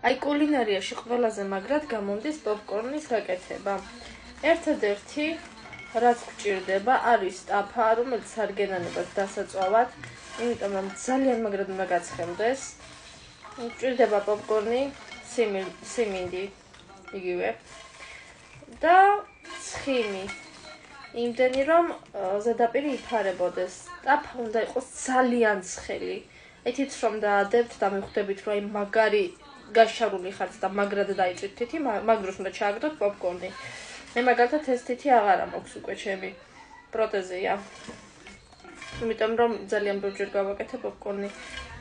აი კულინარიაში ყველაზე მაგრად გამომდის პოპკორნის გაკეთება. ერთადერთი რაც გვჭირდება არის ტაფა, რომელიც არ გენანებათ დასაწვავად, იმიტომ რომ ძალიან მაგრად უნდა გაცხელდეს. გვჭირდება პოპკორნი, სიმინდი იგივე და ცხიმი. იმდენი რომ ზედაპირი იფარებოდეს. ტაფა უნდა იყოს ძალიან ცხელი. ეთით რომ დაადებთ და მიხვდებით რომ აი მაგარი გაშარული ხართ და მაგრად დაიწვით თითი, მაგ დროს უნდა ჩააგდოთ პოპკორნი. მე მაგალითად ეს თითი აღარა მაქვს უკვე ჩემი პროტეზია. იმიტომ რომ ძალიან ბევრჯერ გავაკეთე პოპკორნი.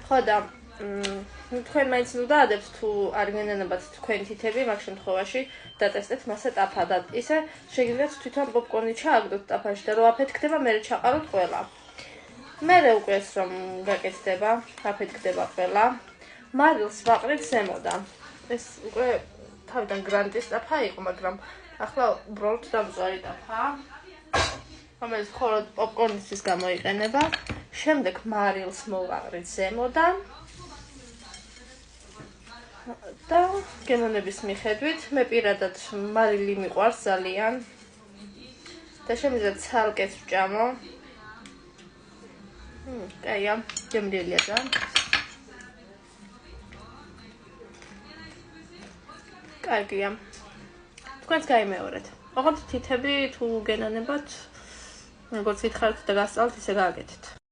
ხო და თქვენ მაინც ნუ დაადებთ თუ არ გენანებათ თქვენ თითები, მაგ შემთხვევაში დატესტეთ მასე ტაფა და ისე შეგიძლიათ თვითონ პოპკორნი ჩააგდოთ ტაფაში და რო აფეთქდება, მერე ჩაყაროთ ყველა. მერე უკვე ეს რომ გაკეთდება, აფეთქდება ყველა. მარილს ვაყრით ზემოდან. ეს უკვე თავიდან გრანტის ტაფა იყო, მაგრამ ახლა უბრალოდ დამწვარი ტაფაა, რომელიც მხოლოდ პოპკორნისთვის გამოიყენება. შემდეგ მარილს მოვაყრით ზემოდან და გემოვნების მიხედვით მე პირადად მარილი მიყვარს ძალიან და შემიძლია ცალკეც ვჭამო. კაია, გემრიელია ძალიან. კარგია. თქვენც გაიმეორეთ. ოღონდ თითები თუ გენანებათ, როგორც გითხარით და გასწავლთ, ისე გააკეთეთ.